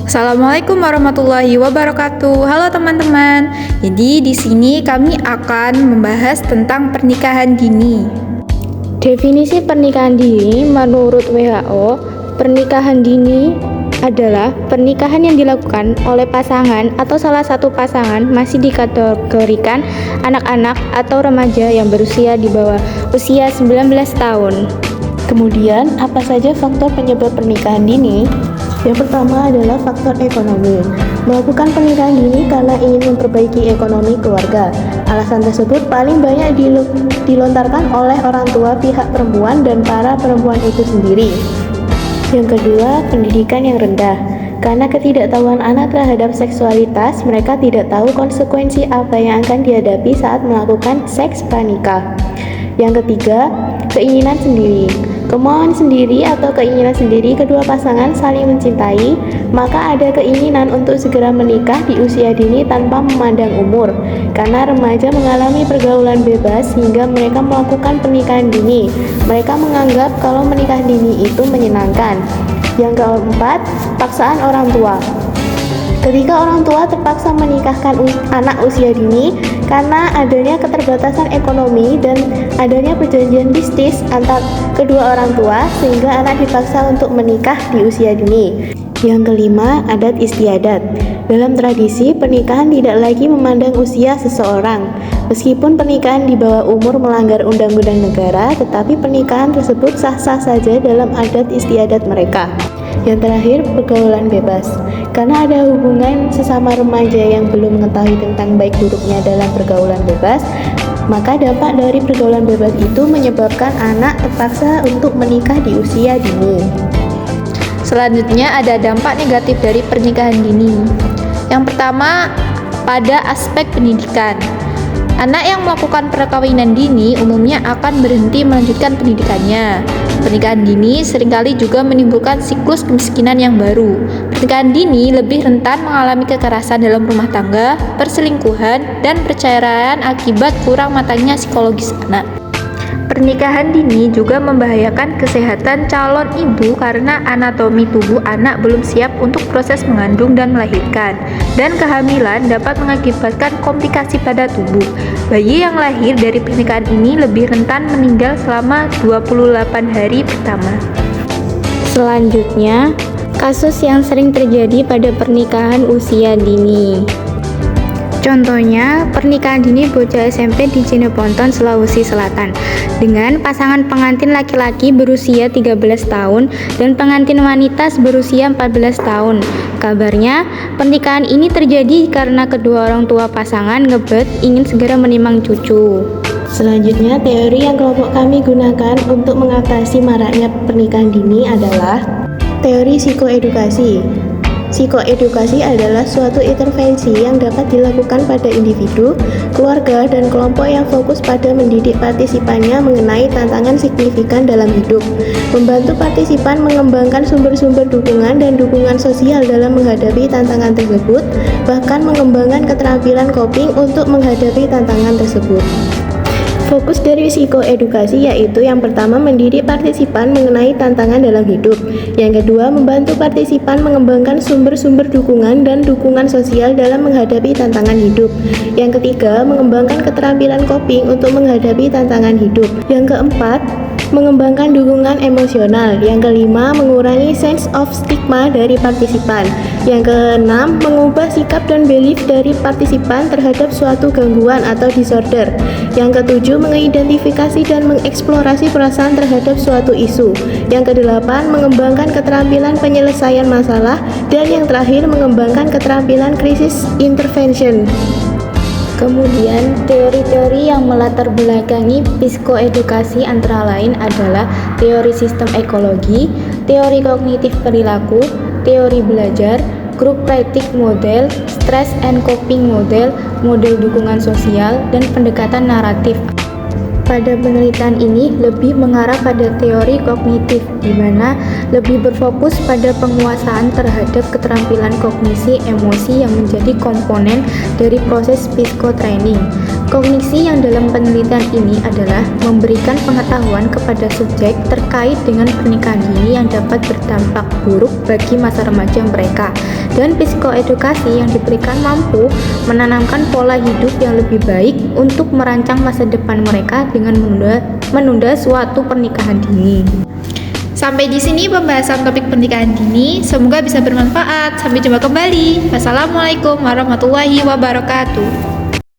Assalamualaikum warahmatullahi wabarakatuh. Halo teman-teman. Jadi di sini kami akan membahas tentang pernikahan dini. Definisi pernikahan dini menurut WHO, pernikahan dini adalah pernikahan yang dilakukan oleh pasangan atau salah satu pasangan masih dikategorikan anak-anak atau remaja yang berusia di bawah usia 19 tahun. Kemudian, apa saja faktor penyebab pernikahan dini? Yang pertama adalah faktor ekonomi. Melakukan pernikahan dini karena ingin memperbaiki ekonomi keluarga. Alasan tersebut paling banyak dilontarkan oleh orang tua pihak perempuan dan para perempuan itu sendiri. Yang kedua, pendidikan yang rendah. Karena ketidaktahuan anak terhadap seksualitas, mereka tidak tahu konsekuensi apa yang akan dihadapi saat melakukan seks pranikah. Yang ketiga, keinginan sendiri. Kemauan sendiri atau keinginan sendiri kedua pasangan saling mencintai, maka ada keinginan untuk segera menikah di usia dini tanpa memandang umur. Karena remaja mengalami pergaulan bebas sehingga mereka melakukan pernikahan dini. Mereka menganggap kalau menikah dini itu menyenangkan. Yang keempat, paksaan orang tua. Ketika orang tua terpaksa menikahkan anak usia dini karena adanya keterbatasan ekonomi dan adanya perjanjian bisnis antar kedua orang tua sehingga anak dipaksa untuk menikah di usia dini. Yang kelima, adat istiadat. Dalam tradisi, pernikahan tidak lagi memandang usia seseorang. Meskipun pernikahan di bawah umur melanggar undang-undang negara, tetapi pernikahan tersebut sah-sah saja dalam adat istiadat mereka. Yang terakhir, pergaulan bebas. Karena ada hubungan sesama remaja yang belum mengetahui tentang baik buruknya dalam pergaulan bebas, maka dampak dari pergaulan bebas itu menyebabkan anak terpaksa untuk menikah di usia dini. Selanjutnya ada dampak negatif dari pernikahan dini. Yang pertama, pada aspek pendidikan. Anak yang melakukan perkawinan dini umumnya akan berhenti melanjutkan pendidikannya. Pernikahan dini seringkali juga menimbulkan siklus kemiskinan yang baru. Pernikahan dini lebih rentan mengalami kekerasan dalam rumah tangga, perselingkuhan, dan perceraian akibat kurang matangnya psikologis anak. Pernikahan dini juga membahayakan kesehatan calon ibu karena anatomi tubuh anak belum siap untuk proses mengandung dan melahirkan, dan kehamilan dapat mengakibatkan komplikasi pada tubuh. Bayi yang lahir dari pernikahan ini lebih rentan meninggal selama 28 hari pertama. Selanjutnya, kasus yang sering terjadi pada pernikahan usia dini. Contohnya, pernikahan dini bocah SMP di Jeneponton, Sulawesi Selatan dengan pasangan pengantin laki-laki berusia 13 tahun dan pengantin wanita berusia 14 tahun. Kabarnya, pernikahan ini terjadi karena kedua orang tua pasangan ngebet ingin segera menimang cucu. Selanjutnya, teori yang kelompok kami gunakan untuk mengatasi maraknya pernikahan dini adalah teori psikoedukasi. Psikoedukasi adalah suatu intervensi yang dapat dilakukan pada individu, keluarga, dan kelompok yang fokus pada mendidik partisipannya mengenai tantangan signifikan dalam hidup, membantu partisipan mengembangkan sumber-sumber dukungan dan dukungan sosial dalam menghadapi tantangan tersebut, bahkan mengembangkan keterampilan coping untuk menghadapi tantangan tersebut. Fokus dari psikoedukasi yaitu yang pertama mendidik partisipan mengenai tantangan dalam hidup, yang kedua membantu partisipan mengembangkan sumber-sumber dukungan dan dukungan sosial dalam menghadapi tantangan hidup, yang ketiga mengembangkan keterampilan coping untuk menghadapi tantangan hidup, yang keempat mengembangkan dukungan emosional, yang kelima mengurangi sense of stigma dari partisipan, yang keenam mengubah sikap dan belief dari partisipan terhadap suatu gangguan atau disorder, yang ketujuh mengidentifikasi dan mengeksplorasi perasaan terhadap suatu isu, yang kedelapan mengembangkan keterampilan penyelesaian masalah, dan yang terakhir mengembangkan keterampilan krisis intervention. Kemudian, teori-teori yang melatar belakangi psikoedukasi antara lain adalah teori sistem ekologi, teori kognitif perilaku, teori belajar, group practice model, stress and coping model, model dukungan sosial, dan pendekatan naratif. Pada penelitian ini lebih mengarah pada teori kognitif, di mana lebih berfokus pada penguasaan terhadap keterampilan kognisi emosi yang menjadi komponen dari proses psikotraining. Kognisi yang dalam penelitian ini adalah memberikan pengetahuan kepada subjek terkait dengan pernikahan dini yang dapat berdampak buruk bagi masa remaja mereka. Dan psikoedukasi yang diberikan mampu menanamkan pola hidup yang lebih baik untuk merancang masa depan mereka dengan menunda suatu pernikahan dini. Sampai di sini pembahasan topik pernikahan dini. Semoga bisa bermanfaat. Sampai jumpa kembali. Wassalamualaikum warahmatullahi wabarakatuh.